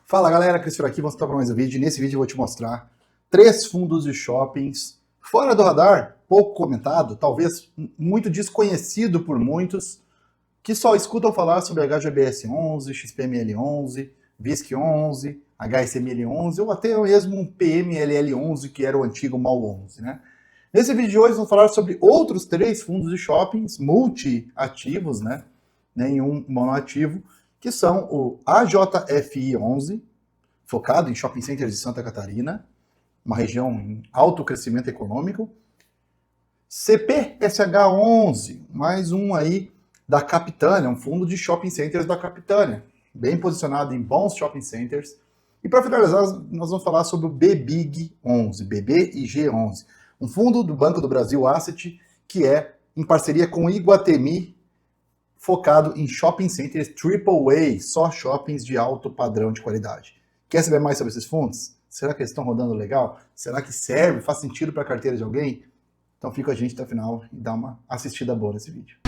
Fala galera, Cris por aqui, vamos para mais um vídeo. Nesse vídeo eu vou te mostrar 3 fundos de shoppings fora do radar, pouco comentado, talvez muito desconhecido por muitos, que só escutam falar sobre HGBS 11, XPML 11, BISC 11, HSML 11 ou até mesmo um PMLL 11, que era o antigo MAL 11, né? Nesse vídeo de hoje vamos falar sobre outros 3 fundos de shoppings multi-ativos, né? Nenhum monoativo, que são o AJFI 11, focado em shopping centers de Santa Catarina, uma região em alto crescimento econômico. CPSH 11, mais um aí da Capitânia, um fundo de shopping centers da Capitânia, bem posicionado em bons shopping centers. E para finalizar, nós vamos falar sobre o BBIG 11, BBIG 11, um fundo do Banco do Brasil Asset, que é em parceria com o Iguatemi, focado em shopping centers AAA, só shoppings de alto padrão de qualidade. Quer saber mais sobre esses fundos? Será que eles estão rodando legal? Será que serve? Faz sentido para a carteira de alguém? Então fica com a gente até o final e dá uma assistida boa nesse vídeo.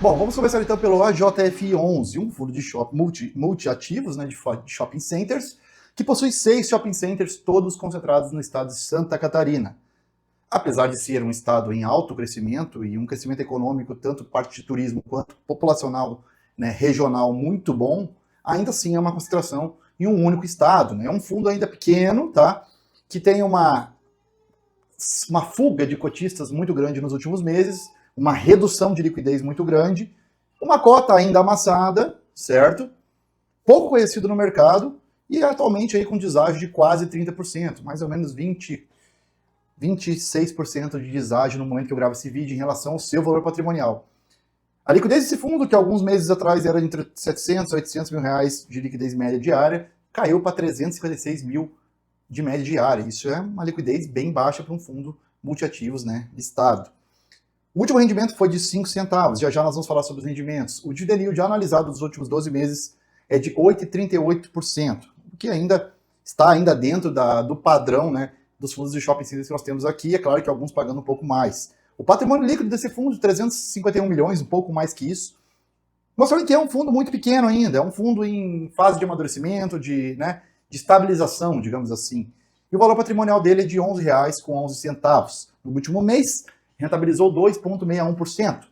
Bom, vamos começar então pelo AJFI 11, um fundo de shopping multi-ativos, né, de shopping centers, que possui 6 shopping centers, todos concentrados no estado de Santa Catarina. Apesar de ser um estado em alto crescimento e um crescimento econômico, tanto parte de turismo quanto populacional, né, regional, muito bom, ainda assim é uma concentração em um único estado. Né? É um fundo ainda pequeno, tá? Que tem uma fuga de cotistas muito grande nos últimos meses, uma redução de liquidez muito grande, uma cota ainda amassada, certo? Pouco conhecido no mercado, e atualmente aí com deságio de quase 30%, mais ou menos 26% de deságio no momento que eu gravo esse vídeo em relação ao seu valor patrimonial. A liquidez desse fundo, que alguns meses atrás era entre 700 e 800 mil reais de liquidez média diária, caiu para 356 mil de média diária. Isso é uma liquidez bem baixa para um fundo multiativos, né, listado. O último rendimento foi de 5 centavos, já nós vamos falar sobre os rendimentos. O dividend yield analisado dos últimos 12 meses é de 8,38%, o que ainda está dentro do padrão, né, dos fundos de shopping centers que nós temos aqui. É claro que alguns pagando um pouco mais. O patrimônio líquido desse fundo de 351 milhões, um pouco mais que isso, mostrando que é um fundo muito pequeno ainda, é um fundo em fase de amadurecimento, de estabilização, digamos assim. E o valor patrimonial dele é de R$ 11,11. No último mês, rentabilizou 2,61%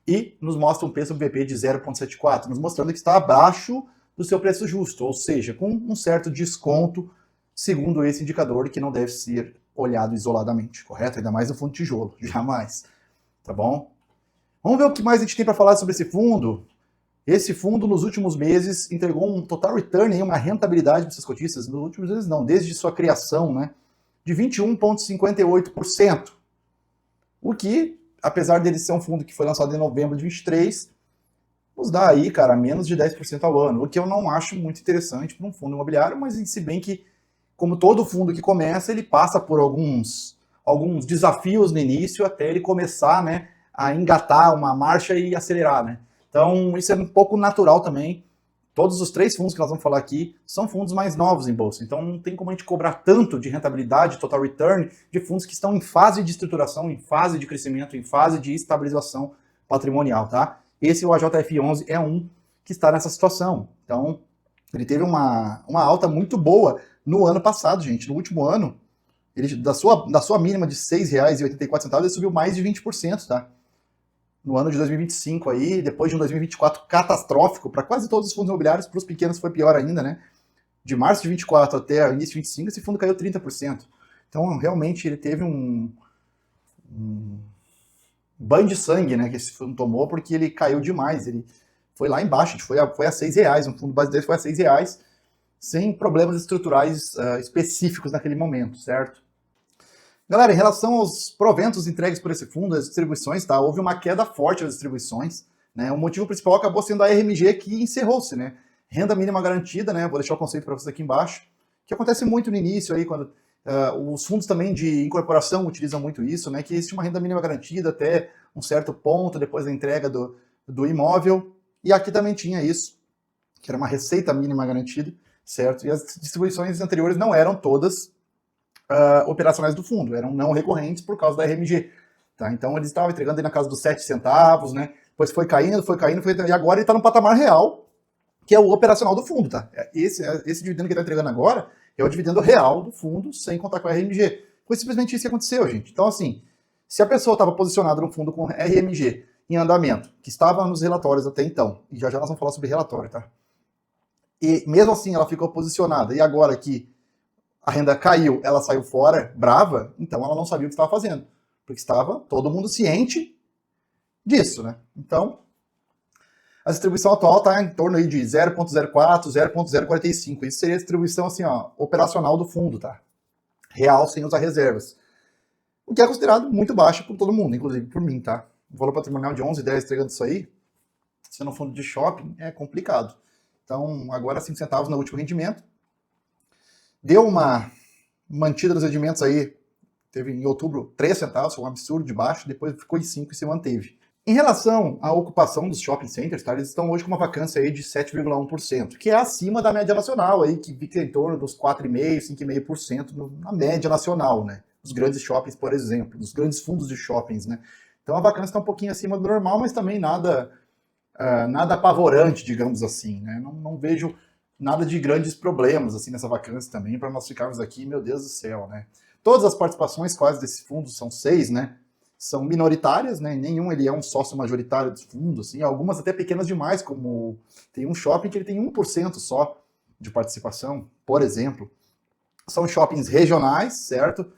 e nos mostra um preço VP de 0,74, nos mostrando que está abaixo do seu preço justo, ou seja, com um certo desconto, segundo esse indicador, que não deve ser olhado isoladamente, correto? Ainda mais no fundo de tijolo, jamais, tá bom? Vamos ver o que mais a gente tem para falar sobre esse fundo. Esse fundo, nos últimos meses, entregou um total return, uma rentabilidade para seus cotistas, nos últimos meses não, desde sua criação, né, de 21,58%. O que, apesar dele ser um fundo que foi lançado em novembro de 23, nos dá aí, cara, menos de 10% ao ano, o que eu não acho muito interessante para um fundo imobiliário, mas se bem que, como todo fundo que começa, ele passa por alguns desafios no início até ele começar, né, a engatar uma marcha e acelerar, né? Então, isso é um pouco natural também. Todos os 3 fundos que nós vamos falar aqui são fundos mais novos em bolsa, então não tem como a gente cobrar tanto de rentabilidade, total return, de fundos que estão em fase de estruturação, em fase de crescimento, em fase de estabilização patrimonial, tá? Esse, o AJFI 11, é um que está nessa situação. Então, ele teve uma alta muito boa no ano passado, gente. No último ano, ele, da sua mínima de R$ 6,84, ele subiu mais de 20%, tá? No ano de 2025 aí, depois de um 2024 catastrófico para quase todos os fundos imobiliários, para os pequenos foi pior ainda, né? De março de 24 até o início de 25, esse fundo caiu 30%. Então, realmente, ele teve um banho de sangue, né, que esse fundo tomou, porque ele caiu demais. Ele foi lá embaixo, foi a R$ 6, um fundo base dele foi a R$ 6, sem problemas estruturais específicos naquele momento, certo? Galera, em relação aos proventos entregues por esse fundo, as distribuições, tá? Houve uma queda forte das distribuições, né? O motivo principal acabou sendo a RMG, que encerrou-se, né? Renda mínima garantida, né? Vou deixar o conceito para vocês aqui embaixo, que acontece muito no início aí, quando os fundos também de incorporação utilizam muito isso, né? Que existe uma renda mínima garantida até um certo ponto depois da entrega do imóvel, e aqui também tinha isso, que era uma receita mínima garantida, certo? E as distribuições anteriores não eram todas operacionais do fundo, eram não recorrentes por causa da RMG. Tá? Então eles estavam entregando aí na casa dos 7 centavos, né? Depois foi caindo, e agora ele está no patamar real, que é o operacional do fundo, tá? Esse dividendo que ele está entregando agora é o dividendo real do fundo, sem contar com a RMG. Foi simplesmente isso que aconteceu, gente. Então, assim, se a pessoa estava posicionada no fundo com RMG em andamento, que estava nos relatórios até então, e já nós vamos falar sobre relatório, tá? E mesmo assim ela ficou posicionada, e agora que a renda caiu, ela saiu fora, brava, então ela não sabia o que estava fazendo, porque estava todo mundo ciente disso, né? Então, a distribuição atual está em torno aí de 0,04, 0,045. Isso seria a distribuição assim, ó, operacional do fundo, tá? Real, sem usar reservas. O que é considerado muito baixo por todo mundo, inclusive por mim, tá? O valor patrimonial de 11, 10 entregando isso aí, sendo um fundo de shopping, é complicado. Então, agora 5 centavos no último rendimento. Deu uma mantida nos rendimentos aí, teve em outubro 3 centavos, foi um absurdo de baixo, depois ficou em 5 e se manteve. Em relação à ocupação dos shopping centers, tá, eles estão hoje com uma vacância aí de 7,1%, que é acima da média nacional, aí, que fica em torno dos 4,5%, 5,5% na média nacional, né? Os grandes shoppings, por exemplo, dos grandes fundos de shoppings, né? Então a vacância está um pouquinho acima do normal, mas também nada apavorante, digamos assim, né? Não vejo nada de grandes problemas assim nessa vacância também, para nós ficarmos aqui, meu Deus do céu, né? Todas as participações quase desse fundo, são 6, né? São minoritárias, né? Nenhum ele é um sócio majoritário dos fundos, assim, algumas até pequenas demais, como tem um shopping que ele tem 1% só de participação, por exemplo. São shoppings regionais, certo?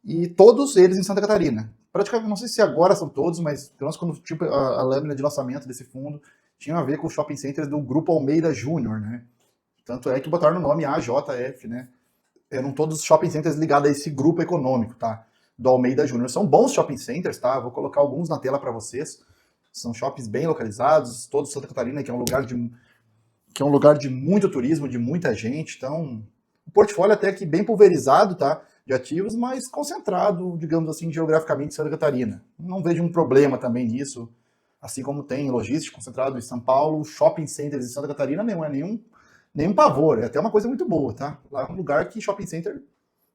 E todos eles em Santa Catarina. Praticamente, não sei se agora são todos, mas pelo menos quando tipo, a lâmina de lançamento desse fundo tinha a ver com os shopping centers do Grupo Almeida Júnior, né? Tanto é que botaram no nome AJF, né? Eram todos shopping centers ligados a esse grupo econômico, tá? Do Almeida Júnior. São bons shopping centers, tá? Vou colocar alguns na tela para vocês. São shoppings bem localizados, todos Santa Catarina, que é um lugar de muito turismo, de muita gente. Então, o portfólio até que bem pulverizado, tá? De ativos, mas concentrado, digamos assim, geograficamente em Santa Catarina. Não vejo um problema também nisso. Assim como tem logística concentrado em São Paulo, shopping centers em Santa Catarina não é nenhum pavor, é até uma coisa muito boa, tá? Lá é um lugar que shopping center,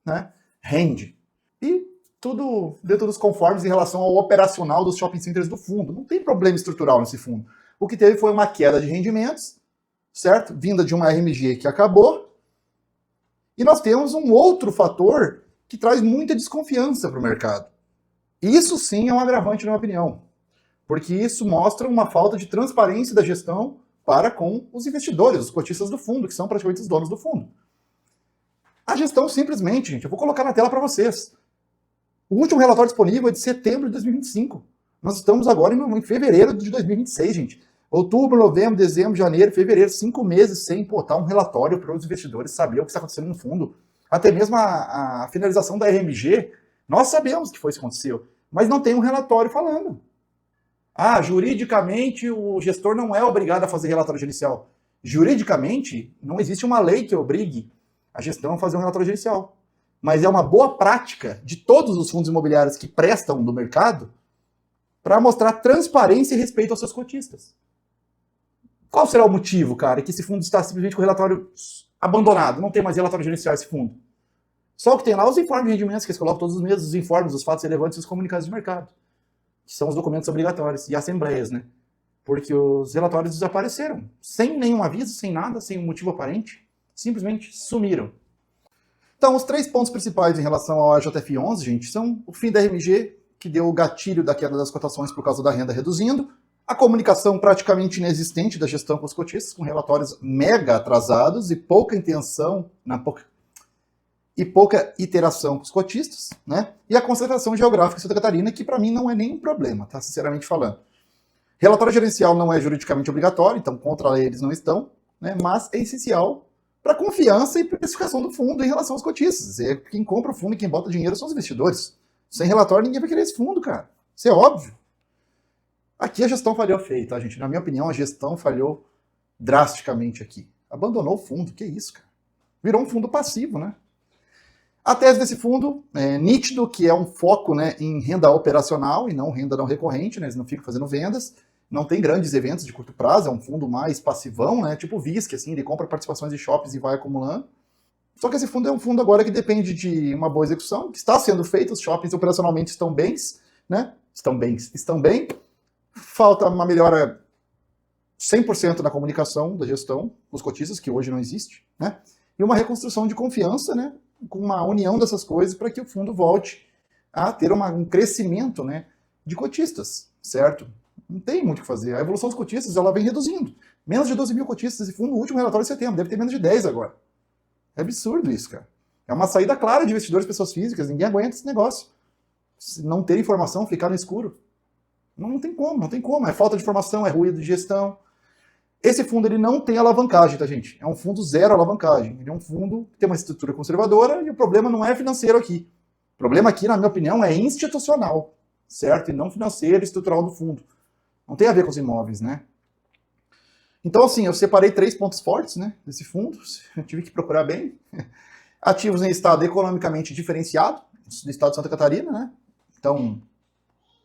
né, rende. E tudo dentro dos conformes em relação ao operacional dos shopping centers do fundo. Não tem problema estrutural nesse fundo. O que teve foi uma queda de rendimentos, certo? Vinda de uma RMG que acabou. E nós temos um outro fator que traz muita desconfiança para o mercado. Isso sim é um agravante, na minha opinião. Porque isso mostra uma falta de transparência da gestão para com os investidores, os cotistas do fundo, que são praticamente os donos do fundo. A gestão simplesmente, gente, eu vou colocar na tela para vocês. O último relatório disponível é de setembro de 2025. Nós estamos agora em fevereiro de 2026, gente. Outubro, novembro, dezembro, janeiro, fevereiro, 5 meses sem botar um relatório para os investidores saber o que está acontecendo no fundo. Até mesmo a finalização da RMG, nós sabemos que foi isso que aconteceu, mas não tem um relatório falando. Ah, juridicamente o gestor não é obrigado a fazer relatório gerencial. Juridicamente, não existe uma lei que obrigue a gestão a fazer um relatório gerencial. Mas é uma boa prática de todos os fundos imobiliários que prestam do mercado para mostrar transparência e respeito aos seus cotistas. Qual será o motivo, cara, que esse fundo está simplesmente com o relatório abandonado? Não tem mais relatório gerencial esse fundo. Só o que tem lá os informes de rendimentos, que eles colocam todos os meses, os informes, os fatos relevantes e os comunicados de mercado, que são os documentos obrigatórios, e assembleias, né? Porque os relatórios desapareceram, sem nenhum aviso, sem nada, sem um motivo aparente, simplesmente sumiram. Então, os 3 pontos principais em relação ao AJF11, gente, são o fim da RMG, que deu o gatilho da queda das cotações por causa da renda reduzindo, a comunicação praticamente inexistente da gestão com os cotistas, com relatórios mega atrasados e pouca intenção, pouca iteração com os cotistas, né? E a concentração geográfica em Santa Catarina, que para mim não é nenhum problema, tá? Sinceramente falando. Relatório gerencial não é juridicamente obrigatório, então contra eles não estão, né? Mas é essencial para a confiança e precificação do fundo em relação aos cotistas. Quem compra o fundo e quem bota dinheiro são os investidores. Sem relatório, ninguém vai querer esse fundo, cara. Isso é óbvio. Aqui a gestão falhou feio, tá, gente? Na minha opinião, a gestão falhou drasticamente aqui. Abandonou o fundo, que isso, cara? Virou um fundo passivo, né? A tese desse fundo é nítido que é um foco, né, em renda operacional e não renda não recorrente, né? Eles não ficam fazendo vendas. Não tem grandes eventos de curto prazo, é um fundo mais passivão, né? Tipo o VISC, assim, ele compra participações de shoppings e vai acumulando. Só que esse fundo é um fundo agora que depende de uma boa execução, que está sendo feito, os shoppings operacionalmente estão bens, né? Estão bem? Estão bem. Falta uma melhora 100% na comunicação da gestão com os cotistas, que hoje não existe, né? E uma reconstrução de confiança, né? Com uma união dessas coisas para que o fundo volte a ter um crescimento, né, de cotistas, certo? Não tem muito o que fazer. A evolução dos cotistas ela vem reduzindo. Menos de 12 mil cotistas esse fundo no último relatório de setembro. Deve ter menos de 10 agora. É absurdo isso, cara. É uma saída clara de investidores, pessoas físicas. Ninguém aguenta esse negócio. Se não ter informação, ficar no escuro. Não tem como, não tem como. É falta de informação, é ruído de gestão. Esse fundo ele não tem alavancagem, tá, gente? É um fundo zero alavancagem. Ele é um fundo que tem uma estrutura conservadora e o problema não é financeiro aqui. O problema aqui, na minha opinião, é institucional, certo? E não financeiro, estrutural do fundo. Não tem a ver com os imóveis, né? Então, assim, eu separei 3 pontos fortes, né, desse fundo. Eu tive que procurar bem. Ativos em estado economicamente diferenciado, do estado de Santa Catarina, né? Então,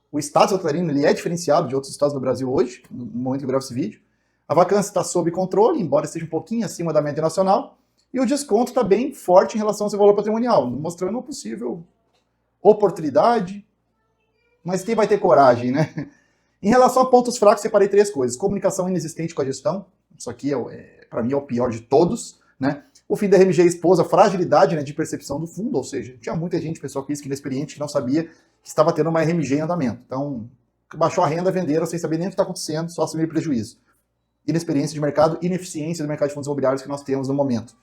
o estado de Santa Catarina ele é diferenciado de outros estados do Brasil hoje, no momento que eu gravo esse vídeo. A vacância está sob controle, embora esteja um pouquinho acima da média nacional, e o desconto está bem forte em relação ao seu valor patrimonial, mostrando uma possível oportunidade, mas quem vai ter coragem, né? Em relação a pontos fracos, separei 3 coisas. Comunicação inexistente com a gestão, isso aqui, para mim, é o pior de todos, né? O fim da RMG expôs a fragilidade, né, de percepção do fundo, ou seja, tinha muita gente, pessoal física inexperiente, que não sabia que estava tendo uma RMG em andamento. Então, baixou a renda, venderam sem saber nem o que está acontecendo, só assumiram prejuízo. Inexperiência de mercado, ineficiência do mercado de fundos imobiliários que nós temos no momento.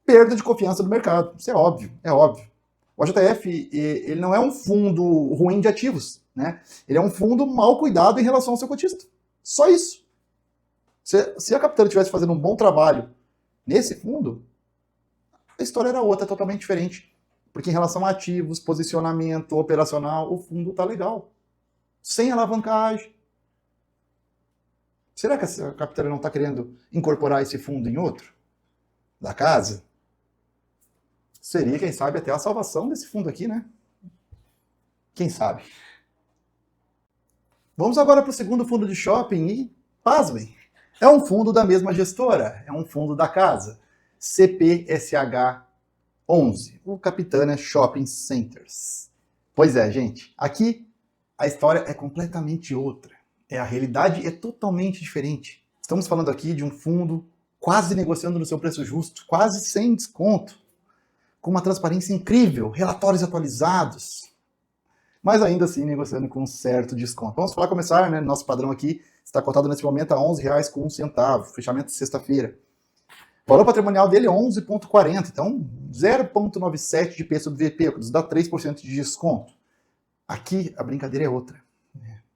Perda de confiança do mercado, isso é óbvio, é óbvio. O AJF, ele não é um fundo ruim de ativos, né? Ele é um fundo mal cuidado em relação ao seu cotista. Só isso. Se a Capitana estivesse fazendo um bom trabalho nesse fundo, a história era outra, totalmente diferente. Porque em relação a ativos, posicionamento operacional, o fundo está legal. Sem alavancagem. Será que a Capitana não está querendo incorporar esse fundo em outro? Da casa? Seria, quem sabe, até a salvação desse fundo aqui, né? Quem sabe? Vamos agora para o segundo fundo de shopping e, pasmem, é um fundo da mesma gestora, é um fundo da casa, CPSH 11, o Capitana Shopping Centers. Pois é, gente, aqui a história é completamente outra. A realidade é totalmente diferente. Estamos falando aqui de um fundo quase negociando no seu preço justo, quase sem desconto, com uma transparência incrível, relatórios atualizados, mas ainda assim negociando com um certo desconto. Vamos começar, né? Nosso padrão aqui está cotado nesse momento a R$ 11,01, fechamento de sexta-feira. O valor patrimonial dele é 11,40, então 0,97 de P sobre VP, o que nos dá 3% de desconto. Aqui a brincadeira é outra.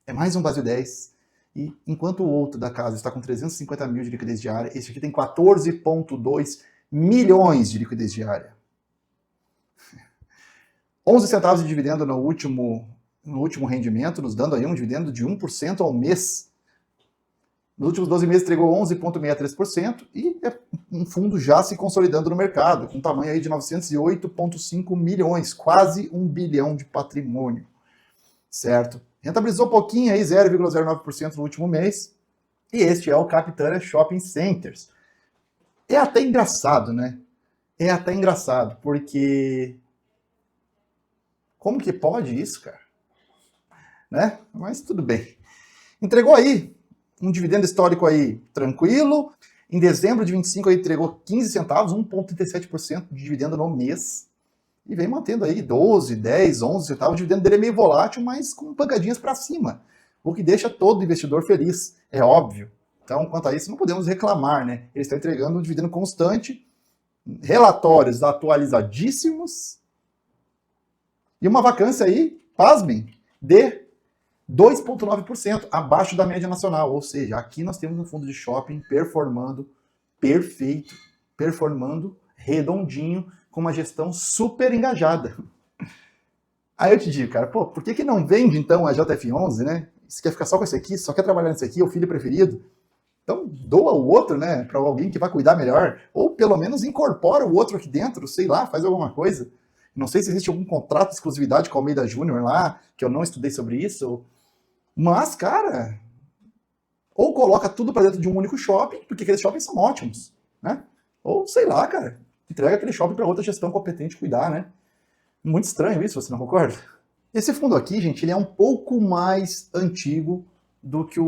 É mais um Basel 10, e enquanto o outro da casa está com 350 mil de liquidez diária, esse aqui tem 14,2 milhões de liquidez diária. 11 centavos de dividendo no último rendimento, nos dando aí um dividendo de 1% ao mês. Nos últimos 12 meses entregou 11,63% e é um fundo já se consolidando no mercado, com um tamanho aí de 908,5 milhões, quase 1 bilhão de patrimônio, certo? Rentabilizou pouquinho aí, 0,09% no último mês, e este é o Capitana Shopping Centers. É até engraçado, né? É até engraçado, porque como que pode isso, cara? Né? Mas tudo bem. Entregou aí um dividendo histórico aí tranquilo. Em dezembro de 25 aí entregou 15 centavos, 1,37% de dividendo no mês. E vem mantendo aí 12, 10, 11 centavos. O dividendo dele é meio volátil, mas com pancadinhas para cima. O que deixa todo investidor feliz, é óbvio. Então, quanto a isso, não podemos reclamar, né? Ele está entregando um dividendo constante, relatórios atualizadíssimos, e uma vacância aí, pasmem, de 2,9%, abaixo da média nacional. Ou seja, aqui nós temos um fundo de shopping performando perfeito, performando redondinho, com uma gestão super engajada. Aí eu te digo, cara, pô, por que não vende então a JF11, né? Você quer ficar só com esse aqui, só quer trabalhar nesse aqui, é o filho preferido? Então doa o outro, né, para alguém que vai cuidar melhor, ou pelo menos incorpora o outro aqui dentro, sei lá, faz alguma coisa. Não sei se existe algum contrato de exclusividade com a Almeida Júnior lá, que eu não estudei sobre isso, mas, cara, ou coloca tudo para dentro de um único shopping, porque aqueles shoppings são ótimos, né? Ou, sei lá, cara, entrega aquele shopping para outra gestão competente cuidar, né? Muito estranho isso, você não concorda? Esse fundo aqui, gente, ele é um pouco mais antigo do que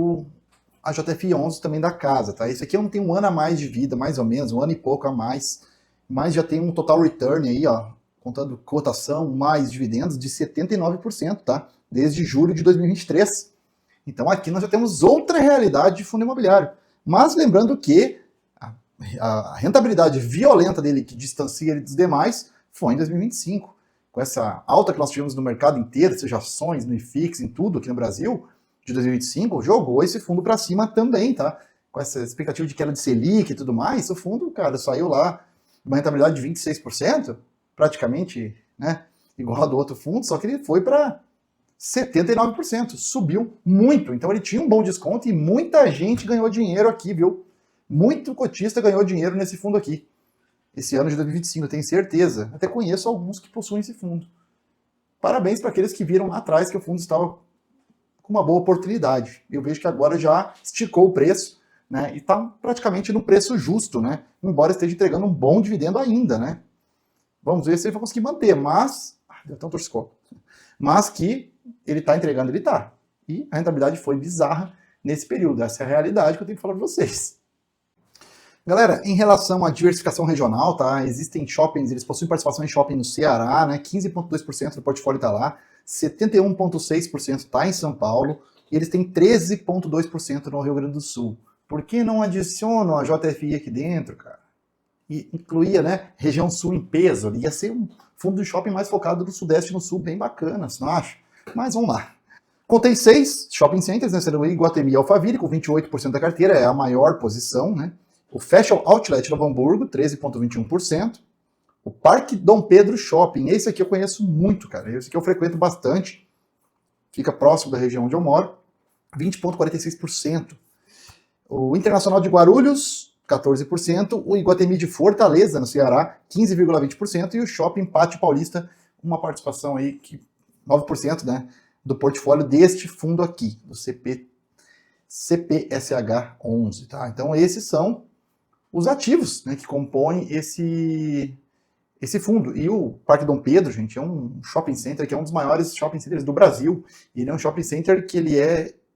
a JFI 11 também da casa, tá? Esse aqui não tem um ano a mais de vida, mais ou menos, um ano e pouco a mais, mas já tem um total return aí, ó, contando cotação mais dividendos, de 79%, tá? Desde julho de 2023. Então aqui nós já temos outra realidade de fundo imobiliário. Mas lembrando que a rentabilidade violenta dele, que distancia ele dos demais, foi em 2025. Com essa alta que nós tivemos no mercado inteiro, seja ações, no IFIX, em tudo aqui no Brasil, de 2025, jogou esse fundo para cima também, tá? Com essa expectativa de queda de Selic e tudo mais, o fundo, cara, saiu lá uma rentabilidade de 26%, praticamente, né, igual a do outro fundo, só que ele foi para 79%, subiu muito. Então ele tinha um bom desconto e muita gente ganhou dinheiro aqui, viu? Muito cotista ganhou dinheiro nesse fundo aqui. Esse ano de 2025, eu tenho certeza. Até conheço alguns que possuem esse fundo. Parabéns para aqueles que viram lá atrás que o fundo estava com uma boa oportunidade. Eu vejo que agora já esticou o preço, né? E está praticamente no preço justo, né? Embora esteja entregando um bom dividendo ainda, né? Vamos ver se ele vai conseguir manter, mas... deu até um torcicolo. Mas que ele está entregando, ele está. E a rentabilidade foi bizarra nesse período. Essa é a realidade que eu tenho que falar para vocês. Galera, em relação à diversificação regional, tá? Existem shoppings, eles possuem participação em shopping no Ceará, né? 15,2% do portfólio está lá, 71,6% está em São Paulo, e eles têm 13,2% no Rio Grande do Sul. Por que não adicionam a JFI aqui dentro, cara? E incluía, né, região sul em peso, ia ser um fundo de shopping mais focado no sudeste e no sul, bem bacana, você não acha? Mas vamos lá. Contém 6 shopping centers, né, sendo Iguatemi e Alphaville, com 28% da carteira, é a maior posição, né? O Fashion Outlet Novo Hamburgo, 13,21%. O Parque Dom Pedro Shopping, esse aqui eu conheço muito, cara. Esse aqui eu frequento bastante. Fica próximo da região onde eu moro, 20,46%. O Internacional de Guarulhos, 14%. O Iguatemi de Fortaleza, no Ceará, 15,20%. E o Shopping Pátio Paulista, uma participação aí, 9%, né, do portfólio deste fundo aqui, do CPSH 11. Tá? Então esses são os ativos, né, que compõem esse fundo. E o Parque Dom Pedro, gente, é um shopping center que é um dos maiores shopping centers do Brasil. Ele é um shopping center que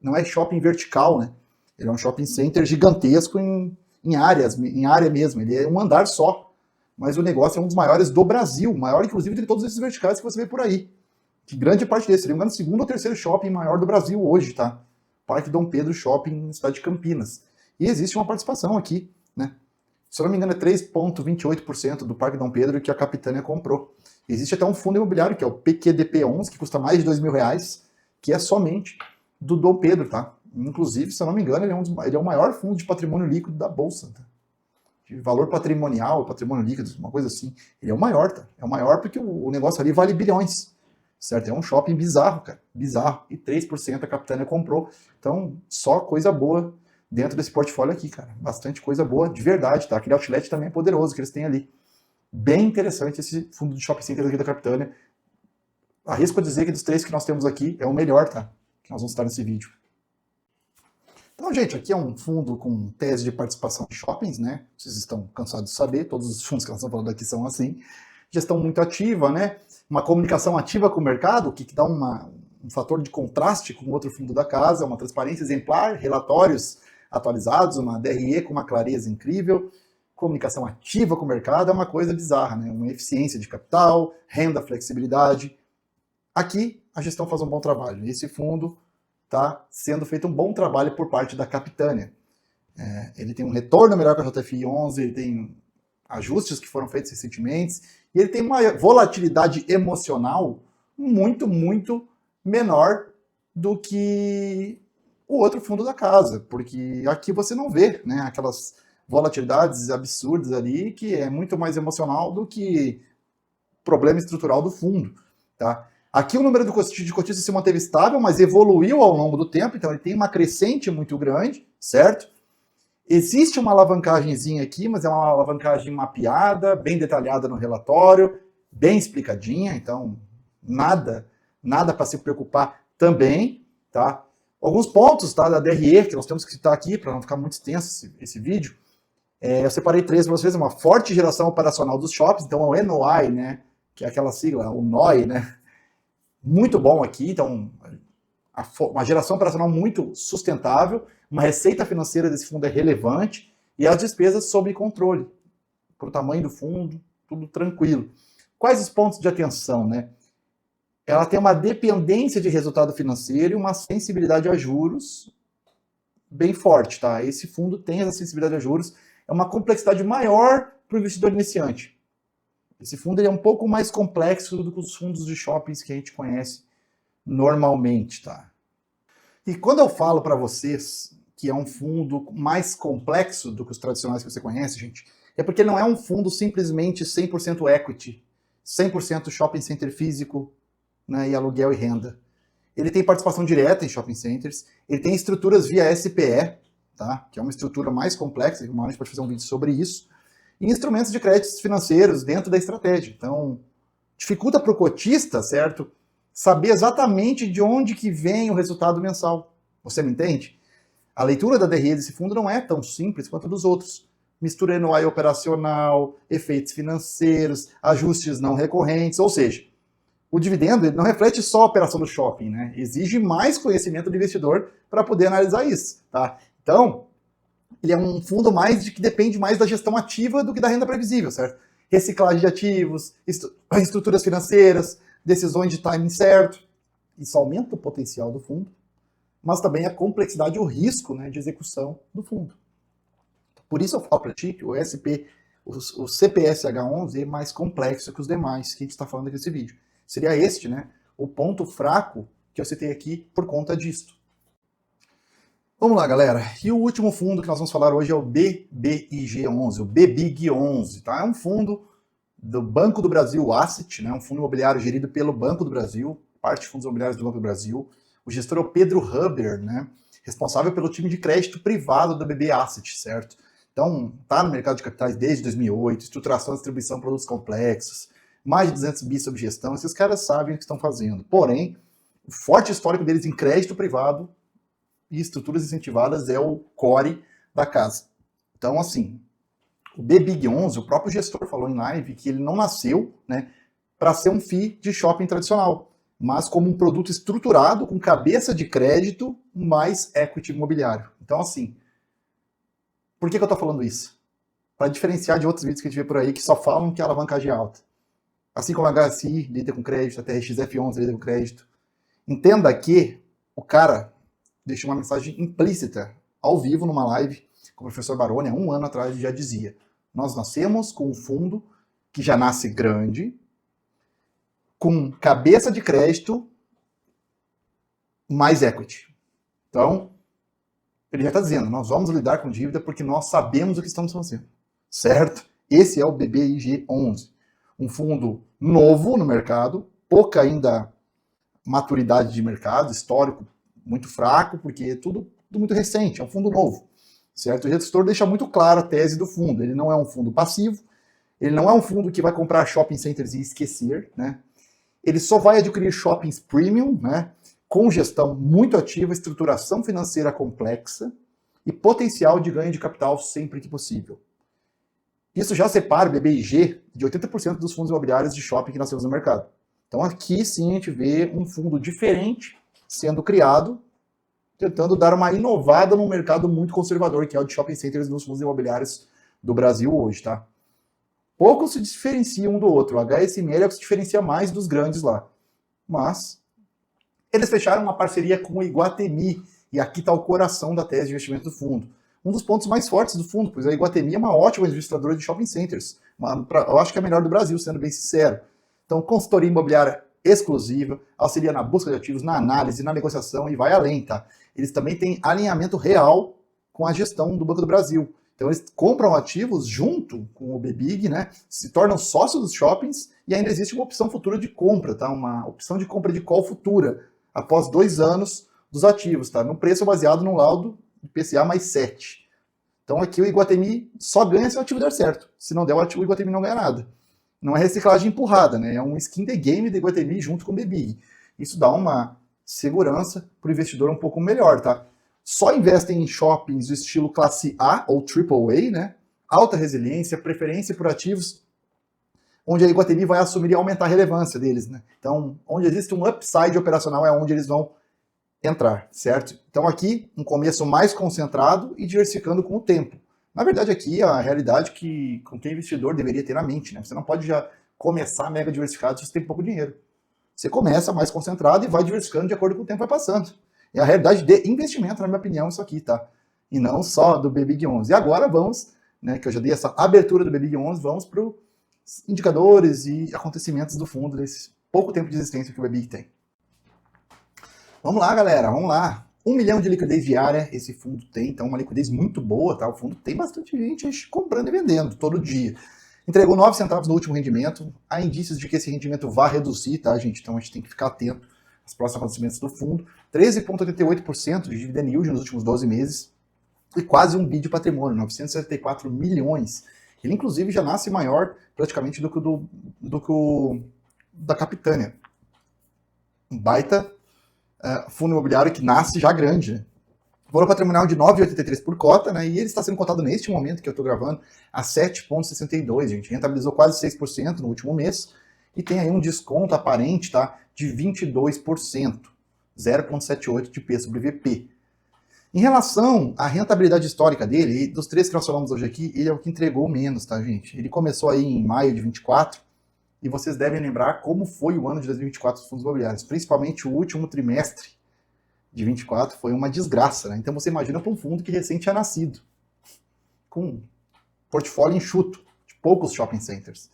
não é shopping vertical, né? Ele é um shopping center gigantesco em área mesmo. Ele é um andar só. Mas o negócio é um dos maiores do Brasil, maior inclusive de todos esses verticais que você vê por aí. Que grande parte desse, se não me engano, o segundo ou terceiro shopping maior do Brasil hoje, tá? Parque Dom Pedro Shopping, na cidade de Campinas. E existe uma participação aqui, né? Se eu não me engano, é 3,28% do Parque Dom Pedro que a Capitânia comprou. Existe até um fundo imobiliário, que é o PQDP11, que custa mais de R$2.000, que é somente do Dom Pedro, tá? Inclusive, se eu não me engano, ele é o maior fundo de patrimônio líquido da Bolsa, tá? De valor patrimonial, patrimônio líquido, uma coisa assim. Ele é o maior, tá? É o maior porque o negócio ali vale bilhões, certo? É um shopping bizarro, cara. Bizarro. E 3% a Capitânia comprou. Então, só coisa boa dentro desse portfólio aqui, cara. Bastante coisa boa, de verdade, tá? Aquele outlet também é poderoso que eles têm ali. Bem interessante esse fundo de shopping center aqui da Capitânia. Arrisco a dizer que dos 3 que nós temos aqui, é o melhor, tá? Que nós vamos estar nesse vídeo. Então, gente, aqui é um fundo com tese de participação em shoppings, né? Vocês estão cansados de saber, todos os fundos que nós estamos falando aqui são assim. Gestão muito ativa, né? Uma comunicação ativa com o mercado, que dá um fator de contraste com o outro fundo da casa, uma transparência exemplar, relatórios atualizados, uma DRE com uma clareza incrível, comunicação ativa com o mercado é uma coisa bizarra, né? Uma eficiência de capital, renda, flexibilidade. Aqui a gestão faz um bom trabalho. Esse fundo está sendo feito um bom trabalho por parte da Capitânia. Ele tem um retorno melhor que a JFI 11, ele tem ajustes que foram feitos recentemente, e ele tem uma volatilidade emocional muito, muito menor do que o outro fundo da casa, porque aqui você não vê, né, aquelas volatilidades absurdas ali, que é muito mais emocional do que problema estrutural do fundo, tá? Aqui o número de cotistas se manteve estável, mas evoluiu ao longo do tempo, então ele tem uma crescente muito grande, certo? Existe uma alavancagemzinha aqui, mas é uma alavancagem mapeada, bem detalhada no relatório, bem explicadinha, então nada para se preocupar também, tá? Alguns pontos, tá, da DRE, que nós temos que citar aqui, para não ficar muito extenso esse vídeo. Eu separei 3 para vocês, uma forte geração operacional dos shoppings, então é o NOI, né, que é aquela sigla, o NOI, né? muito bom aqui, então uma geração operacional muito sustentável, uma receita financeira desse fundo é relevante e as despesas sob controle, para o tamanho do fundo, tudo tranquilo. Quais os pontos de atenção, né? Ela tem uma dependência de resultado financeiro e uma sensibilidade a juros bem forte, tá? Esse fundo tem essa sensibilidade a juros, é uma complexidade maior para o investidor iniciante. Esse fundo ele é um pouco mais complexo do que os fundos de shoppings que a gente conhece normalmente, tá? E quando eu falo para vocês que é um fundo mais complexo do que os tradicionais que você conhece, gente, é porque ele não é um fundo simplesmente 100% equity, 100% shopping center físico, né, e aluguel e renda. Ele tem participação direta em shopping centers, ele tem estruturas via SPE, tá, que é uma estrutura mais complexa, uma hora a gente pode fazer um vídeo sobre isso, e instrumentos de créditos financeiros dentro da estratégia. Então, dificulta para o cotista, certo, saber exatamente de onde que vem o resultado mensal. Você me entende? A leitura da DRE desse fundo não é tão simples quanto a dos outros. Mistura anual operacional, efeitos financeiros, ajustes não recorrentes, ou seja, o dividendo ele não reflete só a operação do shopping, né? Exige mais conhecimento do investidor para poder analisar isso, tá? Então, ele é um fundo mais que depende mais da gestão ativa do que da renda previsível, certo? Reciclagem de ativos, estruturas financeiras, decisões de timing certo. Isso aumenta o potencial do fundo, mas também a complexidade e o risco, né, de execução do fundo. Por isso eu falo para ti que o CPSH11 é mais complexo que os demais que a gente está falando aqui nesse vídeo. Seria este, né, o ponto fraco que eu citei aqui por conta disto. Vamos lá, galera. E o último fundo que nós vamos falar hoje é o BBIG11, o BBIG11, tá? É um fundo do Banco do Brasil Asset, né? Um fundo imobiliário gerido pelo Banco do Brasil, parte de fundos imobiliários do Banco do Brasil. O gestor é o Pedro Huber, né? Responsável pelo time de crédito privado da BB Asset, certo? Então, tá no mercado de capitais desde 2008, estruturação e distribuição de produtos complexos, mais de 200 bi sob gestão, esses caras sabem o que estão fazendo. Porém, o forte histórico deles em crédito privado e estruturas incentivadas é o core da casa. Então, assim, o BBIG11, o próprio gestor falou em live que ele não nasceu, né, para ser um FII de shopping tradicional, mas como um produto estruturado com cabeça de crédito mais equity imobiliário. Então, assim, por que eu estou falando isso? Para diferenciar de outros vídeos que a gente vê por aí que só falam que a alavancagem é alta. Assim como a HSI lida com crédito, a TRXF11 lida com crédito. Entenda que o cara deixou uma mensagem implícita ao vivo numa live com o professor Baroni há um ano atrás, já dizia: nós nascemos com um fundo que já nasce grande, com cabeça de crédito mais equity. Então, ele já está dizendo, nós vamos lidar com dívida porque nós sabemos o que estamos fazendo, certo? Esse é o BBIG11, um fundo novo no mercado, pouca ainda maturidade de mercado, histórico muito fraco, porque é tudo muito recente, é um fundo novo, certo? O gestor deixa muito claro a tese do fundo, ele não é um fundo passivo, ele não é um fundo que vai comprar shopping centers e esquecer, né? Ele só vai adquirir shoppings premium, né? Com gestão muito ativa, estruturação financeira complexa e potencial de ganho de capital sempre que possível. Isso já separa o BBIG de 80% dos fundos imobiliários de shopping que nós temos no mercado. Então aqui sim a gente vê um fundo diferente sendo criado, tentando dar uma inovada num mercado muito conservador, que é o de shopping centers nos fundos imobiliários do Brasil hoje, tá? Poucos se diferenciam um do outro. O HSML é o que se diferencia mais dos grandes lá. Mas eles fecharam uma parceria com o Iguatemi, e aqui está o coração da tese de investimento do fundo. Um dos pontos mais fortes do fundo, pois a Iguatemi é uma ótima administradora de shopping centers. Eu acho que é a melhor do Brasil, sendo bem sincero. Então, consultoria imobiliária exclusiva, auxilia na busca de ativos, na análise, na negociação e vai além, tá? Eles também têm alinhamento real com a gestão do Banco do Brasil. Então eles compram ativos junto com o BBIG, né? Se tornam sócios dos shoppings e ainda existe uma opção futura de compra, tá? Uma opção de compra de call futura após 2 anos dos ativos, tá? No preço baseado no laudo IPCA mais 7. Então aqui o Iguatemi só ganha se o ativo der certo. Se não der o ativo, o Iguatemi não ganha nada. Não é reciclagem empurrada, né? É um skin the game do Iguatemi junto com o BBIG. Isso dá uma segurança para o investidor um pouco melhor, tá? Só investem em shoppings do estilo classe A ou AAA, né? Alta resiliência, preferência por ativos onde a Iguatemi vai assumir e aumentar a relevância deles, né? Então, onde existe um upside operacional é onde eles vão entrar, certo? Então aqui, um começo mais concentrado e diversificando com o tempo. Na verdade aqui, a realidade que qualquer investidor deveria ter na mente, né? Você não pode já começar mega diversificado se você tem pouco dinheiro. Você começa mais concentrado e vai diversificando de acordo com o tempo vai passando. É a realidade de investimento, na minha opinião, isso aqui, tá? E não só do BBIG 11. E agora vamos, né, que eu já dei essa abertura do BBIG 11, vamos para os indicadores e acontecimentos do fundo desse pouco tempo de existência que o BBIG tem. Vamos lá, galera, vamos lá. 1 milhão de liquidez diária esse fundo tem, então uma liquidez muito boa, tá? O fundo tem bastante gente comprando e vendendo todo dia. Entregou 9 centavos no último rendimento. Há indícios de que esse rendimento vai reduzir, tá, gente? Então a gente tem que ficar atento aos próximos acontecimentos do fundo. 13,88% de dividend yield nos últimos 12 meses e quase um bi de patrimônio, 974 milhões. Ele, inclusive, já nasce maior praticamente do que o da Capitânia. Um baita fundo imobiliário que nasce já grande, né? Valor patrimonial de 9,83 por cota, né? E ele está sendo cotado neste momento que eu estou gravando a 7,62, gente. Rentabilizou quase 6% no último mês e tem aí um desconto aparente, tá? De 22%, 0,78 de P sobre VP. Em relação à rentabilidade histórica dele, dos três que nós falamos hoje aqui, ele é o que entregou menos, tá, gente? Ele começou aí em maio de 24 e vocês devem lembrar como foi o ano de 2024 dos fundos imobiliários, principalmente o último trimestre de 24 foi uma desgraça, né? Então você imagina para um fundo que recém tinha nascido, com um portfólio enxuto, de poucos shopping centers.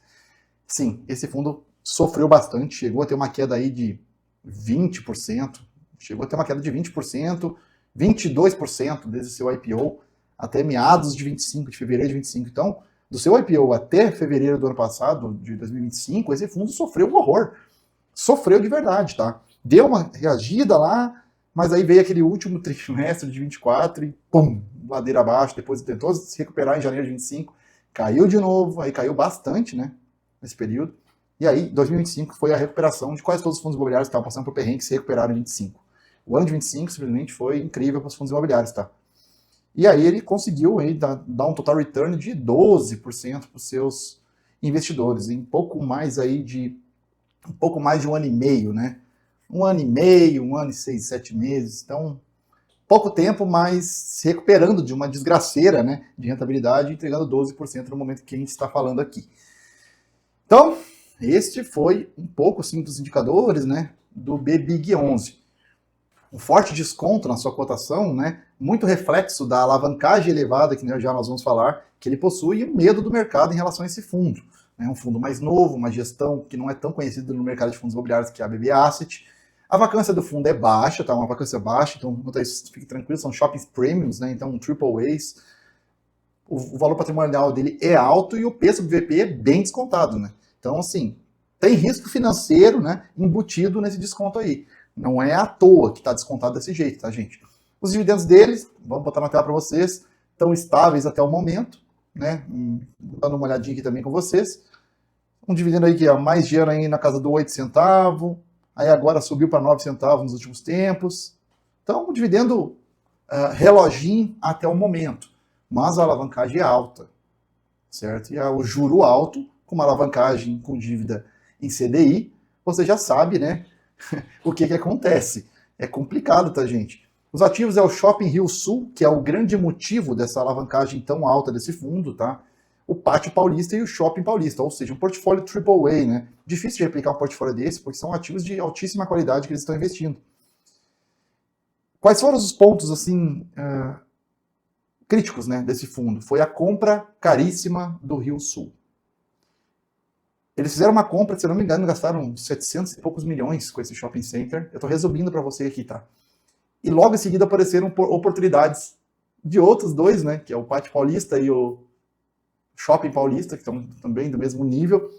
Sim, esse fundo sofreu bastante, chegou a ter uma queda aí de 20%, chegou a ter uma queda de 20%, 22% desde o seu IPO até meados de 25, de fevereiro de 25. Então, do seu IPO até fevereiro do ano passado, de 2025, esse fundo sofreu um horror. Sofreu de verdade, tá? Deu uma reagida lá, mas aí veio aquele último trimestre de 24 e pum, ladeira abaixo, depois tentou se recuperar em janeiro de 25, caiu de novo, aí caiu bastante, né, nesse período. E aí, 2025 foi a recuperação de quase todos os fundos imobiliários que estavam passando por perrengue que se recuperaram em 25. O ano de 25 simplesmente foi incrível para os fundos imobiliários, tá? E aí ele conseguiu aí dar um total return de 12% para os seus investidores, em pouco mais de um ano e meio, né? Um ano e meio, um ano e 6, 7 meses. Então, pouco tempo, mas se recuperando de uma desgraceira, né, de rentabilidade, entregando 12% no momento que a gente está falando aqui. Então, este foi um pouco assim, dos indicadores, né, do BBIG 11. Um forte desconto na sua cotação, né, muito reflexo da alavancagem elevada, que já nós vamos falar, que ele possui, e o medo do mercado em relação a esse fundo. É um fundo mais novo, uma gestão que não é tão conhecida no mercado de fundos imobiliários, que é a BB Asset. A vacância do fundo é baixa, tá? Uma vacância baixa, então quanto a isso, fique tranquilo, são shoppings premiums, né? Então triple A's. O valor patrimonial dele é alto e o P sobre VP é bem descontado, né? Então, assim, tem risco financeiro, né, embutido nesse desconto aí. Não é à toa que está descontado desse jeito, tá, gente? Os dividendos deles, vamos botar na tela para vocês, estão estáveis até o momento, né? Dando uma olhadinha aqui também com vocês. Um dividendo aí que há mais de ano aí na casa do 8 centavos, aí agora subiu para 9 centavos nos últimos tempos. Então, um dividendo reloginho até o momento, mas a alavancagem é alta, certo? E o juro alto, com uma alavancagem com dívida em CDI, você já sabe, né, o que acontece. É complicado, tá, gente? Os ativos é o Shopping Rio Sul, que é o grande motivo dessa alavancagem tão alta desse fundo, tá? O Pátio Paulista e o Shopping Paulista, ou seja, um portfólio AAA, né? Difícil de replicar um portfólio desse, porque são ativos de altíssima qualidade que eles estão investindo. Quais foram os pontos, assim, críticos, né, desse fundo? Foi a compra caríssima do Rio Sul. Eles fizeram uma compra, se eu não me engano, gastaram 700 e poucos milhões com esse shopping center. Eu estou resumindo para você aqui, tá? E logo em seguida apareceram oportunidades de outros dois, né? Que é o Pátio Paulista e o Shopping Paulista, que estão também do mesmo nível.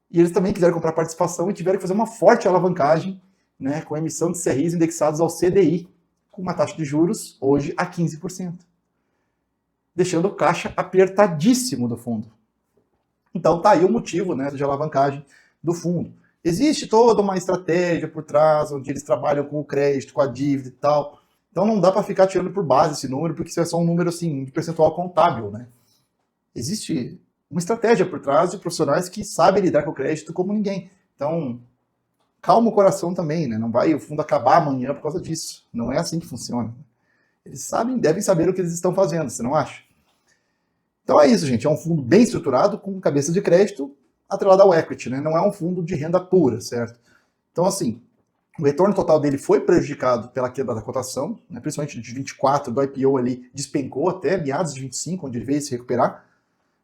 E eles também quiseram comprar participação e tiveram que fazer uma forte alavancagem, né? Com a emissão de CRIs indexados ao CDI, com uma taxa de juros hoje a 15%. Deixando o caixa apertadíssimo do fundo. Então tá aí o motivo, né, de alavancagem do fundo. Existe toda uma estratégia por trás, onde eles trabalham com o crédito, com a dívida e tal. Então não dá para ficar tirando por base esse número, porque isso é só um número assim, de percentual contábil, né? Existe uma estratégia por trás de profissionais que sabem lidar com o crédito como ninguém. Então, calma o coração também, né? Não vai o fundo acabar amanhã por causa disso. Não é assim que funciona. Eles sabem, devem saber o que eles estão fazendo, você não acha? Então é isso, gente. É um fundo bem estruturado, com cabeça de crédito atrelado ao equity, né? Não é um fundo de renda pura, certo? Então, assim, o retorno total dele foi prejudicado pela queda da cotação, né? Principalmente de 24, do IPO ali, despencou até meados de 25, onde ele veio se recuperar,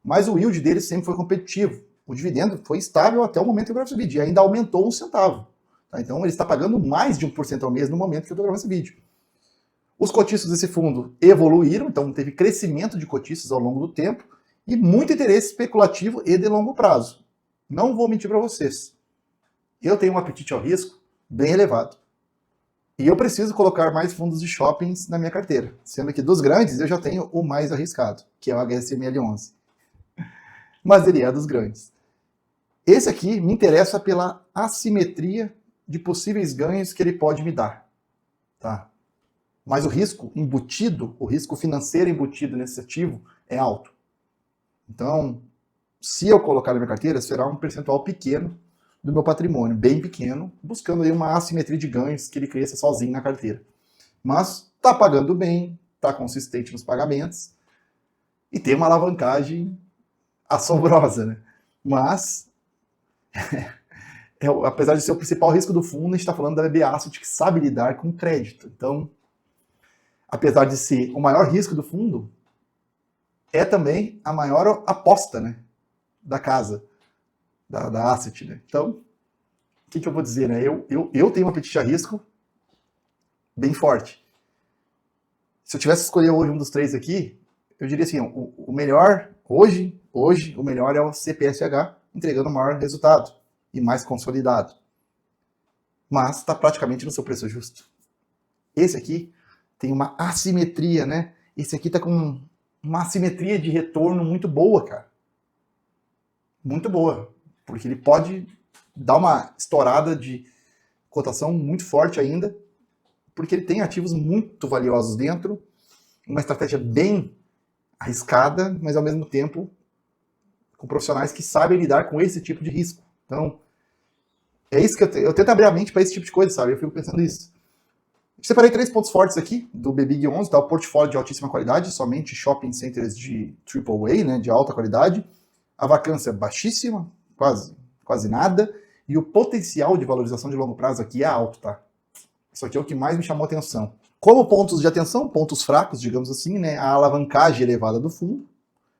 mas o yield dele sempre foi competitivo. O dividendo foi estável até o momento que eu gravo esse vídeo, e ainda aumentou 1 centavo. Tá? Então ele está pagando mais de 1% ao mês no momento que eu estou gravando esse vídeo. Os cotistas desse fundo evoluíram, então teve crescimento de cotistas ao longo do tempo, e muito interesse especulativo e de longo prazo. Não vou mentir para vocês. Eu tenho um apetite ao risco bem elevado. E eu preciso colocar mais fundos de shoppings na minha carteira. Sendo que dos grandes eu já tenho o mais arriscado, que é o HSML11. Mas ele é dos grandes. Esse aqui me interessa pela assimetria de possíveis ganhos que ele pode me dar. Tá? Mas o risco embutido, o risco financeiro embutido nesse ativo é alto. Então, se eu colocar na minha carteira, será um percentual pequeno do meu patrimônio, bem pequeno, buscando aí uma assimetria de ganhos que ele cresça sozinho na carteira. Mas está pagando bem, está consistente nos pagamentos e tem uma alavancagem assombrosa, né? Mas, apesar de ser o principal risco do fundo, a gente está falando da BB Asset que sabe lidar com crédito. Então, apesar de ser o maior risco do fundo, é também a maior aposta, né, da casa, da asset, né? Então, o que eu vou dizer, né? Eu tenho um apetite a risco bem forte. Se eu tivesse que escolher hoje um dos três aqui, eu diria assim, o melhor, hoje, o melhor é o CPSH, entregando o maior resultado e mais consolidado. Mas está praticamente no seu preço justo. Esse aqui tem uma assimetria, né? Esse aqui está com uma assimetria de retorno muito boa, cara. Muito boa. Porque ele pode dar uma estourada de cotação muito forte ainda, porque ele tem ativos muito valiosos dentro, uma estratégia bem arriscada, mas ao mesmo tempo com profissionais que sabem lidar com esse tipo de risco. Então, é isso que eu tento abrir a mente para esse tipo de coisa, sabe? Eu fico pensando nisso. Separei 3 pontos fortes aqui do BBIG11, tá? O portfólio de altíssima qualidade, somente shopping centers de AAA, né, de alta qualidade. A vacância baixíssima, quase nada. E o potencial de valorização de longo prazo aqui é alto, tá? Isso aqui é o que mais me chamou a atenção. Como pontos de atenção, pontos fracos, digamos assim, né? A alavancagem elevada do fundo,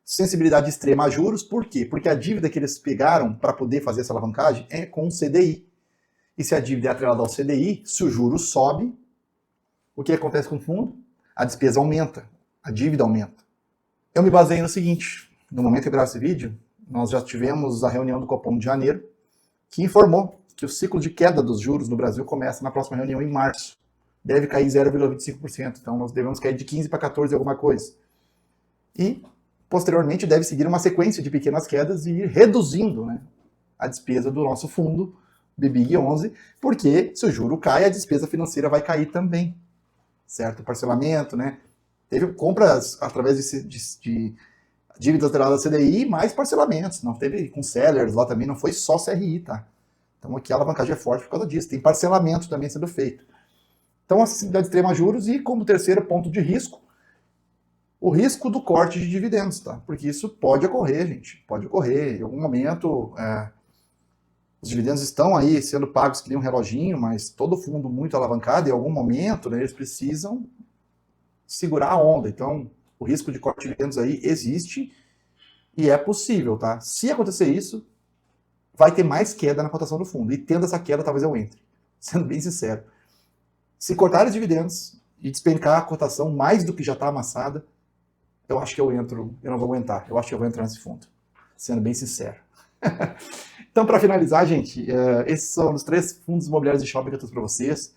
sensibilidade extrema a juros. Por quê? Porque a dívida que eles pegaram para poder fazer essa alavancagem é com o CDI. E se a dívida é atrelada ao CDI, se o juro sobe, o que acontece com o fundo? A despesa aumenta, a dívida aumenta. Eu me baseei no seguinte, no momento que eu gravo esse vídeo, nós já tivemos a reunião do Copom de janeiro, que informou que o ciclo de queda dos juros no Brasil começa na próxima reunião em março. Deve cair 0,25%, então nós devemos cair de 15 para 14 alguma coisa. E, posteriormente, deve seguir uma sequência de pequenas quedas e ir reduzindo, né, a despesa do nosso fundo, BBIG11, porque se o juro cai, a despesa financeira vai cair também. Certo? Parcelamento, né? Teve compras através de dívidas atreladas a CDI, mais parcelamentos. Não teve com sellers lá também, não foi só CRI, tá? Então aqui a alavancagem é forte por causa disso. Tem parcelamento também sendo feito. Então acessibilidade extrema a juros e como terceiro ponto de risco, o risco do corte de dividendos, tá? Porque isso pode ocorrer, gente. Pode ocorrer. Em algum momento, os dividendos estão aí sendo pagos que nem um reloginho, mas todo fundo muito alavancado, em algum momento, né, eles precisam segurar a onda. Então, o risco de corte de dividendos aí existe e é possível, tá? Se acontecer isso, vai ter mais queda na cotação do fundo. E tendo essa queda, talvez eu entre. Sendo bem sincero. Se cortar os dividendos e despencar a cotação mais do que já está amassada, eu acho que eu entro, eu não vou aguentar. Eu acho que eu vou entrar nesse fundo. Sendo bem sincero. Então, para finalizar, gente, esses são os 3 fundos imobiliários de shopping que eu trouxe para vocês.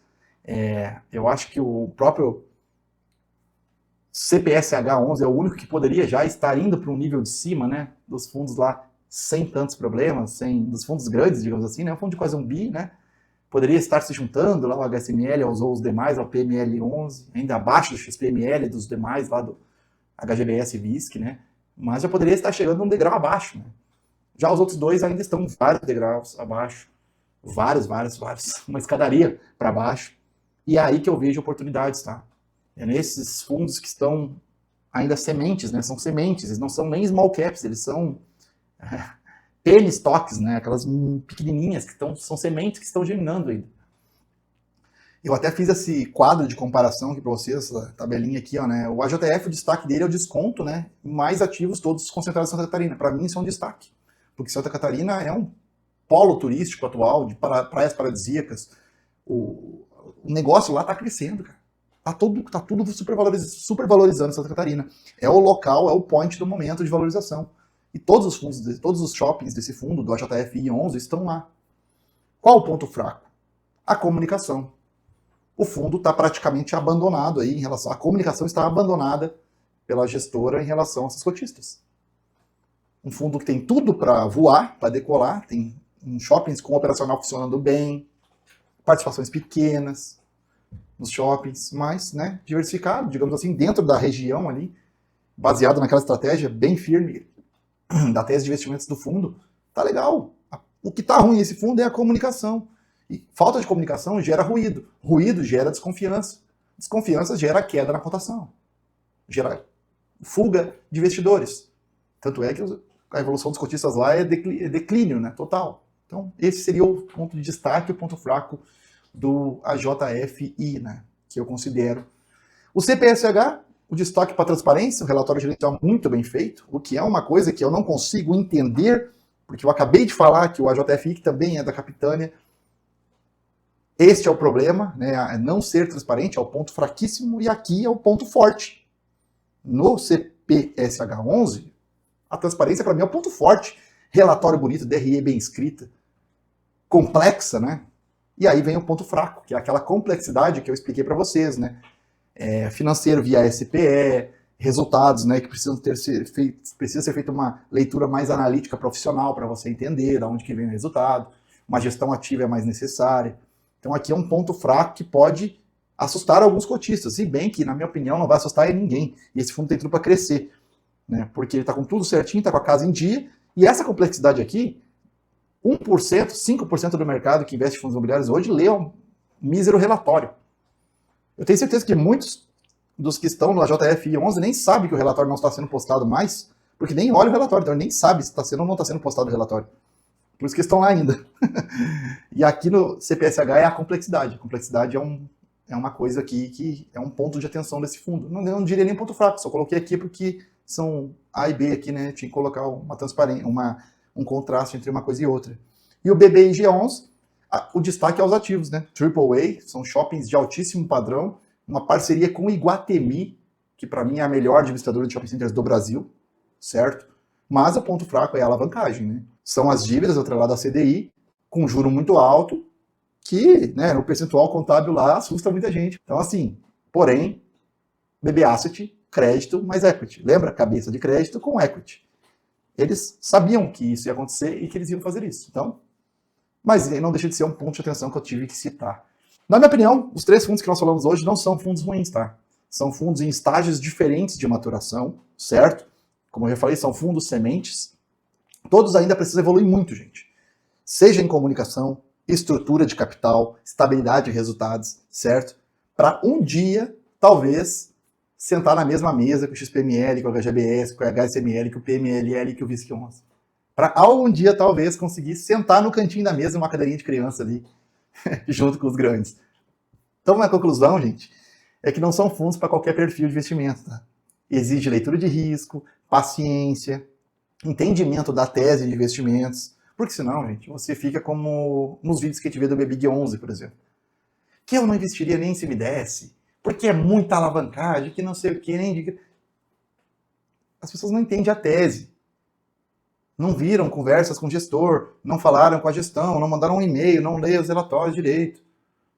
Eu acho que o próprio CPSH11 é o único que poderia já estar indo para um nível de cima, né, dos fundos lá, sem tantos problemas, dos fundos grandes, digamos assim, né, um fundo de quase 1 bi, né, poderia estar se juntando lá ao HSML, ou os demais, ao PML11, ainda abaixo do XPML dos demais lá do HGBS e VISC, né, mas já poderia estar chegando um degrau abaixo, né? Já os outros dois ainda estão vários degraus abaixo, vários, uma escadaria para baixo. E é aí que eu vejo oportunidades, tá? É nesses fundos que estão ainda sementes, né? São sementes, eles não são nem small caps, eles são penny stocks, né? Aquelas pequenininhas que são sementes que estão germinando ainda. Eu até fiz esse quadro de comparação aqui para vocês, essa tabelinha aqui, ó, né? O AJF, o destaque dele é o desconto, né? Mais ativos todos concentrados em Santa Catarina. Para mim, isso é um destaque, porque Santa Catarina é um polo turístico atual, de praias paradisíacas. O negócio lá está crescendo, cara. Tá tudo super valorizando Santa Catarina. É o local, é o point do momento de valorização. E todos os fundos, todos os shoppings desse fundo, do AJF 11, estão lá. Qual o ponto fraco? A comunicação. O fundo está praticamente abandonado aí em relação... A comunicação está abandonada pela gestora em relação a essas cotistas. Um fundo que tem tudo para voar, para decolar, tem shoppings com operacional funcionando bem, participações pequenas nos shoppings, mas, né, diversificado, digamos assim, dentro da região ali, baseado naquela estratégia bem firme da tese de investimentos do fundo, tá legal. O que tá ruim nesse fundo é a comunicação. E falta de comunicação gera ruído. Ruído gera desconfiança. Desconfiança gera queda na cotação. Gera fuga de investidores. Tanto é que a evolução dos cotistas lá é declínio, né, total. Então, esse seria o ponto de destaque, o ponto fraco do AJFI, né, que eu considero. O CPSH, o destaque para transparência, o relatório gerencial muito bem feito, o que é uma coisa que eu não consigo entender, porque eu acabei de falar que o AJFI, que também é da Capitânia, este é o problema, né, não ser transparente é o ponto fraquíssimo, e aqui é o ponto forte. No CPSH 11, a transparência para mim é o ponto forte. Relatório bonito, DRE bem escrita, complexa, né? E aí vem o ponto fraco, que é aquela complexidade que eu expliquei para vocês, né? Financeiro via SPE, resultados, né, que precisa ser feita uma leitura mais analítica profissional para você entender de onde que vem o resultado, uma gestão ativa é mais necessária. Então aqui é um ponto fraco que pode assustar alguns cotistas, se bem que, na minha opinião, não vai assustar ninguém. E esse fundo tem tudo para crescer, né? Porque ele está com tudo certinho, está com a casa em dia, e essa complexidade aqui, 1%, 5% do mercado que investe em fundos imobiliários hoje lê um mísero relatório. Eu tenho certeza que muitos dos que estão no AJFI 11 nem sabem que o relatório não está sendo postado mais, porque nem olha o relatório, então nem sabe se está sendo ou não está sendo postado o relatório. Por isso que estão lá ainda. E aqui no CPSH é a complexidade. A complexidade é uma coisa aqui que é um ponto de atenção desse fundo. Não diria nem ponto fraco, só coloquei aqui porque são A e B aqui, né? Tinha que colocar uma transparência, um contraste entre uma coisa e outra. E o BBIG11, o destaque é aos ativos, né? AAA, são shoppings de altíssimo padrão, uma parceria com o Iguatemi, que para mim é a melhor administradora de shopping centers do Brasil, certo? Mas o ponto fraco é a alavancagem, né? São as dívidas atreladas à CDI, com juro muito alto, que, né, no percentual contábil lá assusta muita gente. Então, assim, porém, BB Asset, crédito mais equity. Lembra? Cabeça de crédito com equity. Eles sabiam que isso ia acontecer e que eles iam fazer isso. Então, mas não deixa de ser um ponto de atenção que eu tive que citar. Na minha opinião, os três fundos que nós falamos hoje não são fundos ruins, tá? São fundos em estágios diferentes de maturação, certo? Como eu já falei, são fundos sementes. Todos ainda precisam evoluir muito, gente. Seja em comunicação, estrutura de capital, estabilidade de resultados, certo? Para um dia, talvez, sentar na mesma mesa com o XPML, com o HGBS, com o HSML, com o PMLL e com o VISC11. Para algum dia, talvez, conseguir sentar no cantinho da mesa, uma cadeirinha de criança ali, junto com os grandes. Então, a conclusão, gente, é que não são fundos para qualquer perfil de investimento, tá? Exige leitura de risco, paciência, entendimento da tese de investimentos, porque senão, gente, você fica como nos vídeos que a gente vê do BBIG 11, por exemplo. Que eu não investiria nem se me desse, porque é muita alavancagem, que não sei o que, nem... As pessoas não entendem a tese. Não viram conversas com o gestor, não falaram com a gestão, não mandaram um e-mail, não leram os relatórios direito.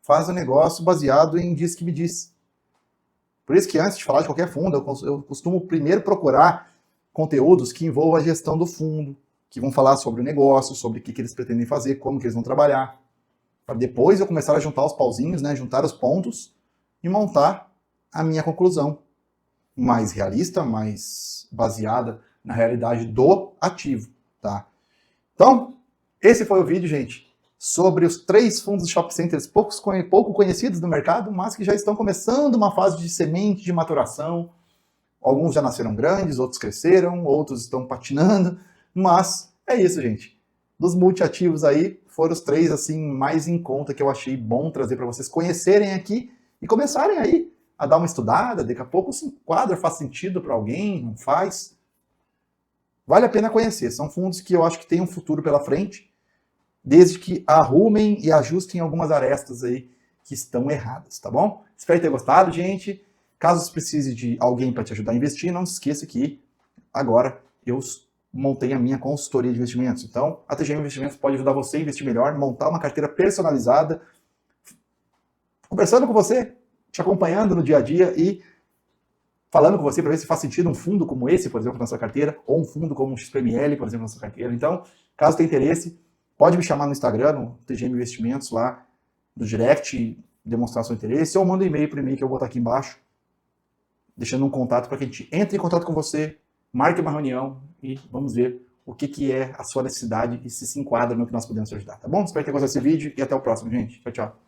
Faz o negócio baseado em diz que me diz. Por isso que antes de falar de qualquer fundo, eu costumo primeiro procurar conteúdos que envolvam a gestão do fundo, que vão falar sobre o negócio, sobre o que eles pretendem fazer, como que eles vão trabalhar. Para depois eu começar a juntar os pauzinhos, né, juntar os pontos e montar a minha conclusão. Mais realista, mais baseada na realidade do ativo, tá? Então, esse foi o vídeo, gente, sobre os 3 fundos de shopping centers pouco conhecidos no mercado, mas que já estão começando uma fase de semente, de maturação. Alguns já nasceram grandes, outros cresceram, outros estão patinando, mas é isso, gente. Dos multiativos aí, foram os 3 assim mais em conta que eu achei bom trazer para vocês conhecerem aqui e começarem aí a dar uma estudada. Daqui a pouco se enquadra, faz sentido para alguém, não faz. Vale a pena conhecer. São fundos que eu acho que têm um futuro pela frente, desde que arrumem e ajustem algumas arestas aí que estão erradas, tá bom? Espero ter gostado, gente. Caso você precise de alguém para te ajudar a investir, não se esqueça que agora eu montei a minha consultoria de investimentos. Então, a TGM Investimentos pode ajudar você a investir melhor, montar uma carteira personalizada, conversando com você, te acompanhando no dia a dia e falando com você para ver se faz sentido um fundo como esse, por exemplo, na sua carteira, ou um fundo como um XPML, por exemplo, na sua carteira. Então, caso tenha interesse, pode me chamar no Instagram, no TGM Investimentos, lá no direct, demonstrar seu interesse, ou manda um e-mail para o e-mail que eu vou botar aqui embaixo, deixando um contato para que a gente entre em contato com você, marque uma reunião e vamos ver o que é a sua necessidade e se enquadra no que nós podemos te ajudar, tá bom? Espero ter gostado desse vídeo e até o próximo, gente. Tchau, tchau.